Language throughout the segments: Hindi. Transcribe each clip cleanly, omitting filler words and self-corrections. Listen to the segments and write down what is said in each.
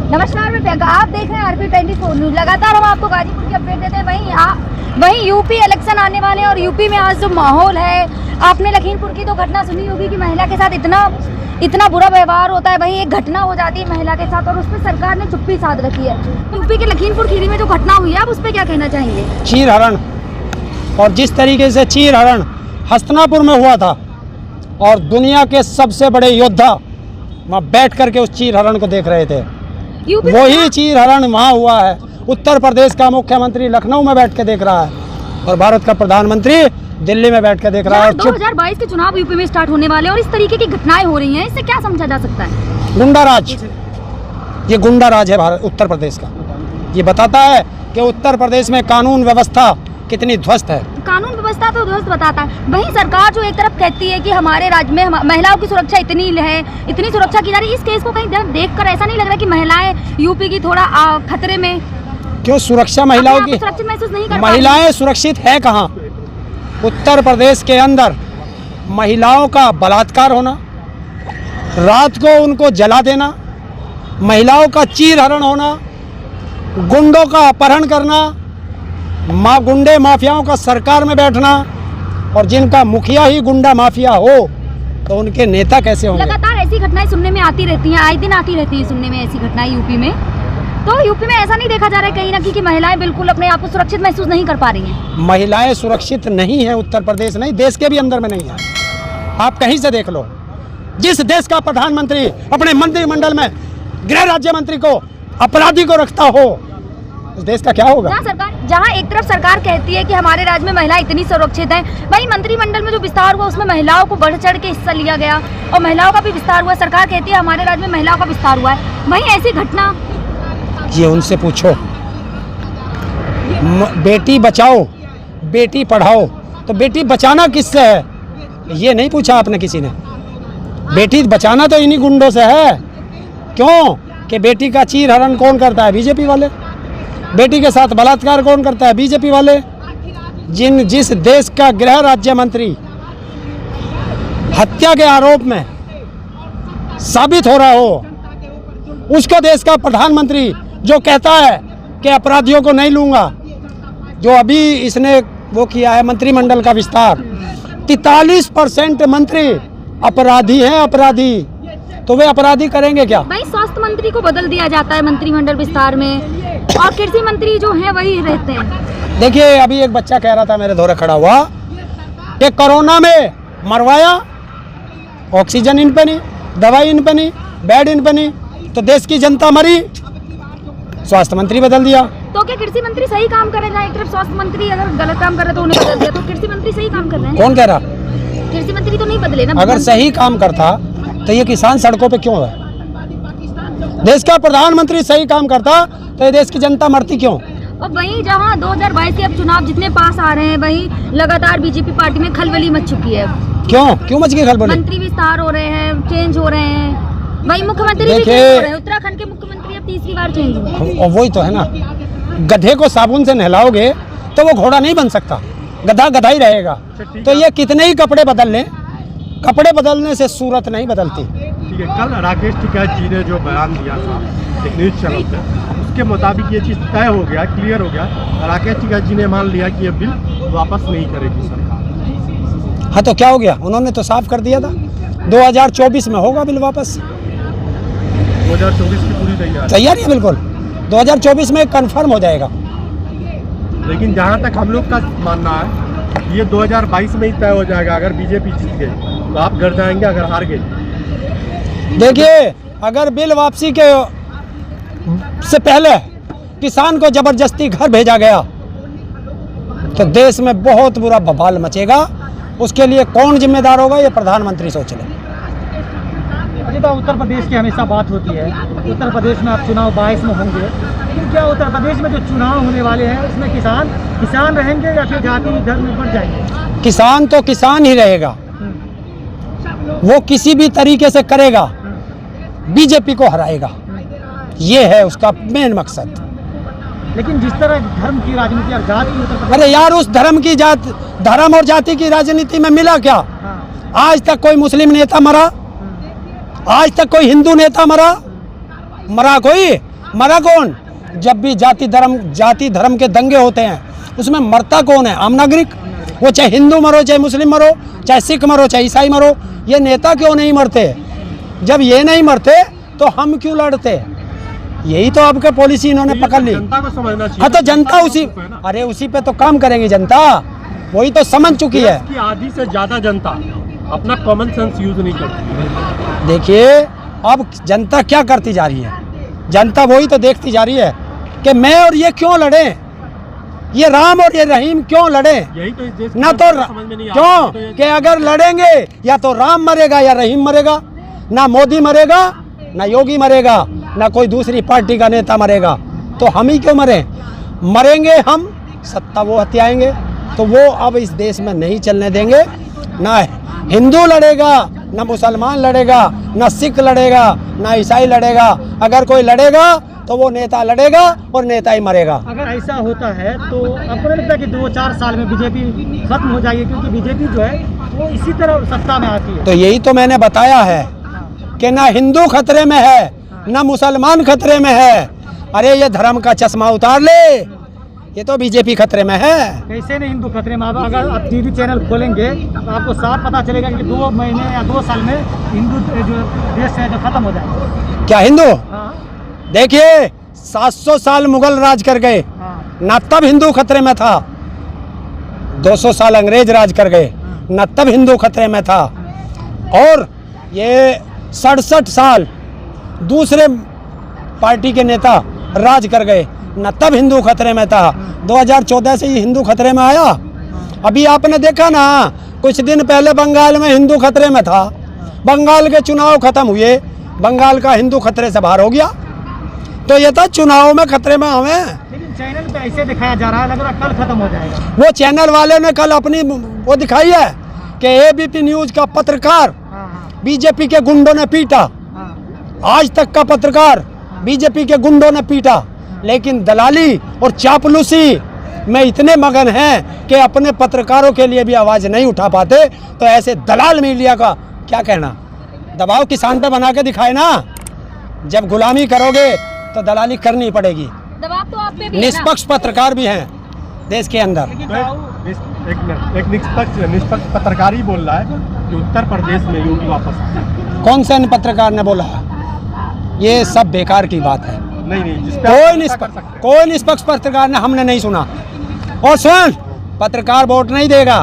नमस्कार, मैं प्रियंका, आप देख रहे हैं RP 24 न्यूज। लगातार हम आपको गाजीपुर की अपडेट देते हैं। वहीं यूपी इलेक्शन आने वाले हैं और यूपी में आज जो माहौल है, आपने लखीमपुर की तो घटना सुनी होगी कि महिला के साथ इतना बुरा व्यवहार होता है। वहीं एक घटना हो जाती है महिला के साथ और उस पर सरकार ने चुप्पी साध रखी है। यूपी के लखीमपुर खीरी में जो घटना हुई है, आप उस पर क्या कहना चाहेंगे? चीर हरण, और जिस तरीके से चीर हरण हस्तिनापुर में हुआ था और दुनिया के सबसे बड़े योद्धा वहाँ बैठ करके उस चीर हरण को देख रहे थे, वही चीर हरण वहाँ हुआ है। उत्तर प्रदेश का मुख्यमंत्री लखनऊ में बैठ के देख रहा है और भारत का प्रधानमंत्री दिल्ली में बैठ के देख रहा है। 2022 के चुनाव यूपी में स्टार्ट होने वाले और इस तरीके की घटनाएं हो रही हैं, इससे क्या समझा जा सकता है? गुंडा राज, ये गुंडा राज है भारत उत्तर प्रदेश का। ये बताता है कि उत्तर प्रदेश में कानून व्यवस्था कितनी ध्वस्त है। कानून व्यवस्था तो ध्वस्त बताता है। वहीं सरकार जो एक तरफ कहती है कि हमारे राज्य में महिलाओं की सुरक्षा इतनी है, इतनी सुरक्षा की जा रही है, इस केस को कहीं देखकर ऐसा नहीं लग रहा कि महिलाएं यूपी की थोड़ा खतरे में? क्यों सुरक्षा महिलाओं की? सुरक्षित महसूस नहीं कर महिलाएं सुरक्षित है कहाँ? उत्तर प्रदेश के अंदर महिलाओं का बलात्कार होना, रात को उनको जला देना, महिलाओं का चीर हरण होना, गुंडों का अपहरण करना, गुंडे माफियाओं का सरकार में बैठना, और जिनका मुखिया ही गुंडा माफिया हो तो उनके नेता कैसे होंगे? लगातार ऐसी घटनाएं सुनने में आती रहती हैं, आए दिन आती रहती है सुनने में ऐसी घटनाएं यूपी में। तो यूपी में ऐसा नहीं देखा जा रहा है कहीं ना कहीं कि महिलाएं बिल्कुल अपने आप को सुरक्षित महसूस नहीं कर पा रही हैं? महिलाएं सुरक्षित नहीं है, उत्तर प्रदेश नहीं, देश के भी अंदर में नहीं है। आप कहीं से देख लो, जिस देश का प्रधानमंत्री अपने मंत्रिमंडल में गृह राज्य मंत्री को अपराधी को रखता हो, उस देश का क्या होगा? जहाँ एक तरफ सरकार कहती है कि हमारे राज्य में महिला इतनी सुरक्षित है, वहीं मंत्रिमंडल में जो विस्तार हुआ उसमें महिलाओं को बढ़ चढ़ के हिस्सा लिया गया और महिलाओं का भी विस्तार हुआ। सरकार कहती है हमारे राज्य में महिलाओं का विस्तार हुआ है, वहीं ऐसी घटना? ये उनसे पूछो। बेटी बचाओ बेटी पढ़ाओ, तो बेटी बचाना किससे है ये नहीं पूछा आपने किसी ने। बेटी बचाना तो इन्हीं गुंडों से है। क्यों कि बेटी का चीर हरण कौन करता है? बीजेपी वाले। बेटी के साथ बलात्कार कौन करता है? बीजेपी वाले। जिस देश का गृह राज्य मंत्री हत्या के आरोप में साबित हो रहा हो, उसको देश का प्रधानमंत्री जो कहता है कि अपराधियों को नहीं लूंगा, जो अभी इसने वो किया है मंत्रिमंडल का विस्तार, 43% मंत्री अपराधी हैं, अपराधी। तो वे अपराधी करेंगे क्या? भाई स्वास्थ्य मंत्री को बदल दिया जाता है मंत्रिमंडल विस्तार में और कृषि मंत्री जो है वही रहते हैं। देखिए, अभी एक बच्चा कह रहा था मेरे धोरे खड़ा हुआ कि कोरोना में मरवाया, ऑक्सीजन इन पे नहीं, दवाई इन पे नहीं, बेड इन पे नहीं, तो देश की जनता मरी, स्वास्थ्य मंत्री बदल दिया। तो क्या कृषि मंत्री सही काम कर रहे हैं? एक तरफ स्वास्थ्य मंत्री अगर गलत काम कर रहे तो उन्हें बदल दिया, तो कृषि मंत्री सही काम कर रहे हैं? कौन कह रहा? कृषि मंत्री तो नहीं बदले ना। अगर सही काम करता तो ये किसान सड़कों पे क्यों है? देश का प्रधानमंत्री सही काम करता तो ये देश की जनता मरती क्यों? और वहीं जहां 2022 के अब चुनाव जितने पास आ रहे हैं, वहीं लगातार बीजेपी पार्टी में खलबली मच चुकी है। क्यों मच गई खलबली? मंत्री विस्तार हो रहे हैं, चेंज हो रहे हैं, वहीं मुख्यमंत्री भी चेंज हो रहे हैं। उत्तराखंड के मुख्यमंत्री अब तीसरी बार चेंज हुए। और वही तो है ना, गधे को साबुन से नहलाओगे तो वो घोड़ा नहीं बन सकता, गधा गधा ही रहेगा। तो ये कितने ही कपड़े बदल लें, कपड़े बदलने से सूरत नहीं बदलती। ठीक है, कल राकेश टिकैत जी ने जो बयान दिया था एक न्यूज चैनल पे, उसके मुताबिक ये चीज़ तय हो गया, क्लियर हो गया। राकेश टिकैत जी ने मान लिया कि ये बिल वापस नहीं करेगी सरकार। हाँ, तो क्या हो गया? उन्होंने तो साफ कर दिया था 2024 में होगा बिल वापस। 2024 की पूरी तैयारी है बिल्कुल, 2024 में कंफर्म हो जाएगा। लेकिन जहाँ तक हम लोग का मानना है ये 2022 में ही तय हो जाएगा। अगर बीजेपी जीत गई तो आप घर जाएंगे, अगर हार गए? देखिए, अगर बिल वापसी के से पहले किसान को जबरदस्ती घर भेजा गया तो देश में बहुत बुरा बवाल मचेगा। उसके लिए कौन जिम्मेदार होगा ये प्रधानमंत्री सोच ले। तो उत्तर प्रदेश की हमेशा बात होती है, उत्तर प्रदेश में आप चुनाव 22 में होंगे, तो क्या उत्तर प्रदेश में जो चुनाव होने वाले हैं उसमें किसान रहेंगे या फिर जाति धर्म में बढ़ जाएंगे? किसान तो किसान ही रहेगा, वो किसी भी तरीके से करेगा, बीजेपी को हराएगा, ये है उसका मेन मकसद। लेकिन जिस तरह धर्म की राजनीति और जाति, अरे यार, उस धर्म और जाति की राजनीति में मिला क्या? आज तक कोई मुस्लिम नेता मरा? आज तक कोई हिंदू नेता मरा कोई? मरा कौन? जब भी जाति धर्म के दंगे होते हैं उसमें मरता कौन है? आम नागरिक। वो चाहे हिंदू मरो, चाहे मुस्लिम मरो, चाहे सिख मरो, चाहे ईसाई मरो। ये नेता क्यों नहीं मरते? जब ये नहीं मरते तो हम क्यों लड़ते? यही तो आपके पॉलिसी इन्होंने पकड़ ली। जनता को समझना चाहिए। हाँ तो जनता उसी पे तो काम करेंगी जनता, वही तो समझ चुकी है। देश की आधी से ज्यादा जनता अपना कॉमन सेंस यूज नहीं करती। देखिए अब जनता क्या करती जा रही है, जनता वही तो देखती जा रही है कि मैं और ये क्यों लड़े, ये राम और ये रहीम क्यों लड़े। यही तो इस देश ना तो समझ में नहीं क्यों कि अगर लड़ेंगे या तो राम मरेगा या रहीम मरेगा, ना मोदी मरेगा ना योगी मरेगा ना कोई दूसरी पार्टी का नेता मरेगा, तो हम ही क्यों मरें? मरेंगे हम, सत्ता वो हथियाएंगे, तो वो अब इस देश में नहीं चलने देंगे। ना हिंदू लड़ेगा, ना मुसलमान लड़ेगा, ना सिख लड़ेगा, ना ईसाई लड़ेगा। अगर कोई लड़ेगा तो वो नेता लड़ेगा और नेता ही मरेगा। अगर ऐसा होता है तो आपको नहीं लगता कि 2-4 साल में बीजेपी खत्म हो जाएगी? क्योंकि बीजेपी जो है वो इसी तरह सत्ता में आती है। तो यही तो मैंने बताया है कि ना हिंदू खतरे में है ना मुसलमान खतरे में है। अरे ये धर्म का चश्मा उतार ले, ये तो बीजेपी खतरे में है। कैसे नहीं हिंदू खतरे में? अगर आप टीवी चैनल खोलेंगे तो आपको साफ पता चलेगा कि 2 महीने या 2 साल में हिंदू जो देश है जो खत्म हो जाएगा। क्या हिंदू? हाँ देखिए 700 साल मुगल राज कर गए, हाँ ना तब हिंदू खतरे में था। 200 साल अंग्रेज राज कर गए, ना तब हिंदू खतरे में था। और ये 67 साल दूसरे पार्टी के नेता राज कर गए, न तब हिंदू खतरे में था। 2014 से ही हिंदू खतरे में आया। अभी आपने देखा ना, कुछ दिन पहले बंगाल में हिंदू खतरे में था, बंगाल के चुनाव खत्म हुए, बंगाल का हिंदू खतरे से बाहर हो गया। तो ये था चुनाव में खतरे में हमें। लेकिन चैनल पे ऐसे दिखाया जा रहा है, लग रहा है कल खत्म हो जाएगा। वो चैनल वाले ने कल अपनी वो दिखाई है कि एबीपी न्यूज का पत्रकार हाँ बीजेपी के गुंडों ने पीटा, हाँ आज तक का पत्रकार बीजेपी के गुंडों ने पीटा। लेकिन दलाली और चापलूसी में इतने मगन हैं कि अपने पत्रकारों के लिए भी आवाज़ नहीं उठा पाते। तो ऐसे दलाल मीडिया का क्या कहना? दबाव किसान पे बना के दिखाए ना। जब गुलामी करोगे तो दलाली करनी पड़ेगी। दबाव तो आप पे भी है ना। निष्पक्ष पत्रकार भी हैं देश के अंदर। एक निष्पक्ष पत्रकार ही बोल रहा है कि उत्तर प्रदेश में योगी वापस आए। कौन से पत्रकार ने बोला? ये सब बेकार की बात है। नहीं जिस पे कोई निष्पक्ष पत्रकार ने हमने नहीं सुना। और सुन, पत्रकार वोट नहीं देगा,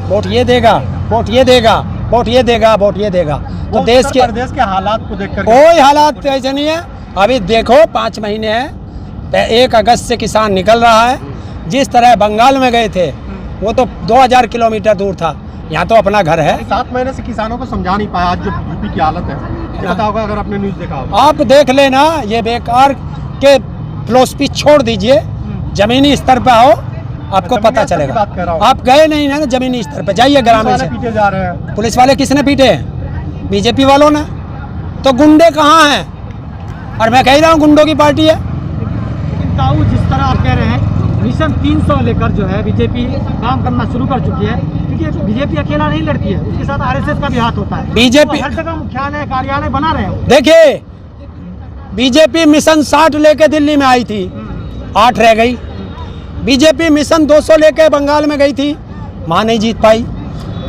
वोट ये देगा, वोट ये देगा, वोट ये देगा, वोट ये देगा। तो देश के हालात को देखकर कोई हालात ऐसे नहीं है। अभी देखो 5 महीने हैं, 1 अगस्त से किसान निकल रहा है। जिस तरह बंगाल में गए थे वो तो 2000 किलोमीटर दूर था, यहाँ तो अपना घर है। 7 महीने से किसानों को समझा नहीं पाया। आज जो यूपी की हालत है, पता होगा अगर आपने न्यूज़ देखा होगा। आप देख लेना, ये बेकार के फिलॉसफी छोड़ दीजिए, जमीनी स्तर पे आओ, आपको पता चलेगा। आप गए नहीं ना जमीनी स्तर पे, जाइए ग्रामीण से। पीटे जा रहे हैं। पुलिस वाले किसने पीटे? बीजेपी वालों ने। तो गुंडे कहाँ हैं? और मैं कह रहा हूँ गुंडों की पार्टी है। लेकिन ताऊ जिस तरह आप कह रहे हैं मिशन 300 लेकर जो है बीजेपी काम करना शुरू कर चुकी है, क्योंकि बीजेपी अकेला नहीं लड़ती है, उसके साथ आरएसएस का भी हाथ होता है। बीजेपी तो हर जगह मुख्यालय कार्यालय बना रहे हो। देखिए बीजेपी मिशन 60 लेके दिल्ली में आई थी, 8 रह गई। बीजेपी मिशन 200 लेके बंगाल में गई थी, वहाँ नहीं जीत पाई।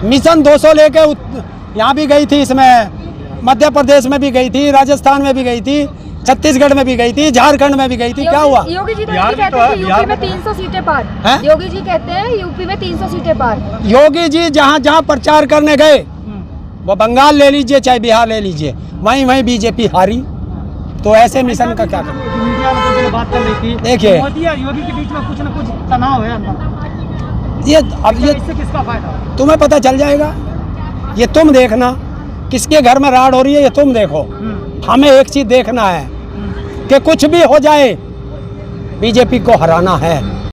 मिशन 200 लेके यहाँ भी गई थी, इसमें मध्य प्रदेश में भी गई थी, राजस्थान में भी गई थी, छत्तीसगढ़ में भी गई थी, झारखंड में भी गई थी। क्या हुआ? योगी जी तो बिहार कहते में हैं तो कि बिहार यूपी में में 300 सीटें पार। हैं? योगी जी कहते हैं यूपी में 300 सीटें पार। योगी जी जहाँ जहाँ प्रचार करने गए, वो बंगाल ले लीजिए चाहे बिहार ले लीजिए, वहीं वहीं बीजेपी हारी। तो ऐसे मिशन का क्या करें? जो मीडिया में जो बात कर रही थी, देखिए। मोदी और योगी के बीच में कुछ न कुछ तनाव है अंदर। ये अब ये इससे किसका फायदा? तुम्हें पता चल जाएगा। ये तुम देखना, किसके घर में राड़ हो रही है ये तुम देखो। हमें एक चीज देखना है कि कुछ भी हो जाए बीजेपी को हराना है।